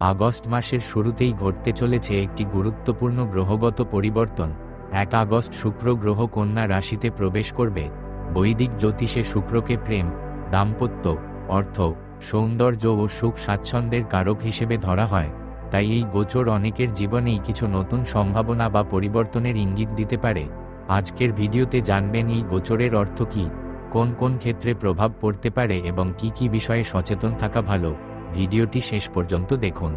August মাসের শুরুতেই ঘটতে চলেছে একটি গুরুত্বপূর্ণ গ্রহগত পরিবর্তন। 1 আগস্ট শুক্র গ্রহ কন্যা রাশিতে প্রবেশ করবে। বৈদিক জ্যোতিষে শুক্রকে প্রেম, দাম্পত্য, অর্থ, সৌন্দর্য ও সুখ স্বাচ্ছন্দ্যের কারক হিসেবে ধরা হয়। তাই এই গোচর অনেকের জীবনেই কিছু নতুন সম্ভাবনা বা পরিবর্তনের ইঙ্গিত দিতে পারে। আজকের ভিডিওতে জানবেন এই গোচরের অর্থ কী, কোন কোন ক্ষেত্রে প্রভাব পড়তে পারে এবং কী কী বিষয়ে সচেতন থাকা ভালো। ভিডিওটি শেষ পর্যন্ত দেখুন।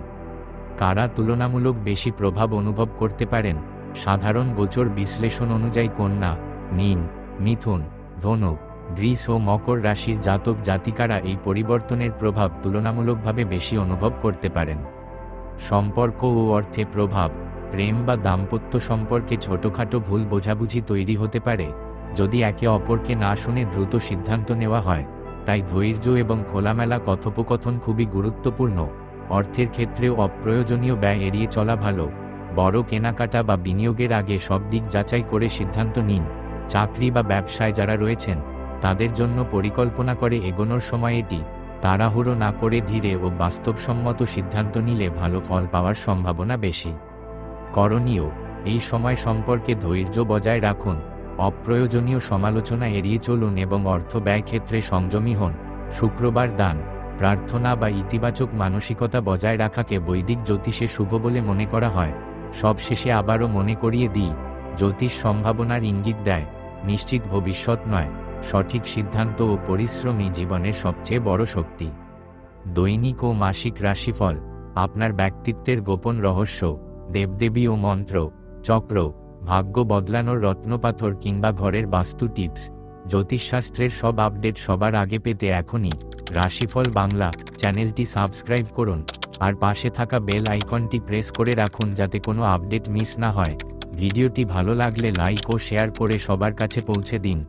কারা তুলনামূলক বেশি প্রভাব অনুভব করতে পারেন? সাধারণ গোচর বিশ্লেষণ অনুযায়ী কন্যা, মীন, মিথুন, ধনু, বৃষ ও মকর রাশির জাতক জাতিকারা এই পরিবর্তনের প্রভাব তুলনামূলকভাবে বেশি অনুভব করতে পারেন। সম্পর্ক ও অর্থে প্রভাব। প্রেম বা দাম্পত্য সম্পর্কে ছোটখাটো ভুল বোঝাবুঝি তৈরি হতে পারে যদি একে অপরকে না শুনে দ্রুত সিদ্ধান্ত নেওয়া হয়। তাই ধৈর্য এবং খোলামেলা কথোপকথন খুবই গুরুত্বপূর্ণ। অর্থের ক্ষেত্রেও অপ্রয়োজনীয় ব্যয় এড়িয়ে চলা ভালো। বড় কেনাকাটা বা বিনিয়োগের আগে সব দিক যাচাই করে সিদ্ধান্ত নিন। চাকরি বা ব্যবসায় যারা রয়েছেন তাদের জন্য পরিকল্পনা করে এগোনোর সময় এটি। তাড়াহুড়ো না করে ধীরে ও বাস্তবসম্মত সিদ্ধান্ত নিলে ভালো ফল পাওয়ার সম্ভাবনা বেশি। করণীয়: এই সময় সম্পর্কে ধৈর্য বজায় রাখুন, অপ্রয়োজনীয় সমালোচনা এড়িয়ে চলুন এবং অর্থ ব্যয় ক্ষেত্রে সংযমী হন। শুক্রবার দান, প্রার্থনা বা ইতিবাচক মানসিকতা বজায় রাখাকে বৈদিক জ্যোতিষে শুভ বলে মনে করা হয়। সবশেষে আবারও মনে করিয়ে দিই, জ্যোতিষ সম্ভাবনার ইঙ্গিত দেয়, নিশ্চিত ভবিষ্যৎ নয়। সঠিক সিদ্ধান্ত ও পরিশ্রমই জীবনের সবচেয়ে বড় শক্তি। দৈনিক ও মাসিক রাশিফল। আপনার ব্যক্তিত্বের গোপন রহস্য, দেবদেবী ও মন্ত্র, চক্র, ভাগ্য বদলানোর রত্নপাথর কিংবা ঘরের বাস্তু টিপস, জ্যোতিষশাস্ত্রের সব আপডেট সবার আগে পেতে এখনই রাশিফল বাংলা চ্যানেলটি সাবস্ক্রাইব করুন আর পাশে থাকা বেল আইকনটি প্রেস করে রাখুন যাতে কোনো আপডেট মিস না হয়। ভিডিওটি ভালো লাগলে লাইক ও শেয়ার করে সবার কাছে পৌঁছে দিন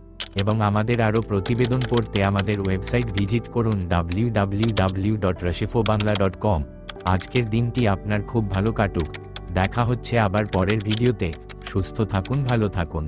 এবং আমাদের আরও প্রতিবেদন পড়তে আমাদের ওয়েবসাইট ভিজিট করুন www.rashifobangla.com। আজকের দিনটি আপনার খুব ভালো কাটুক। দেখা হচ্ছে আবার পরের ভিডিওতে। সুস্থ থাকুন, ভালো থাকুন।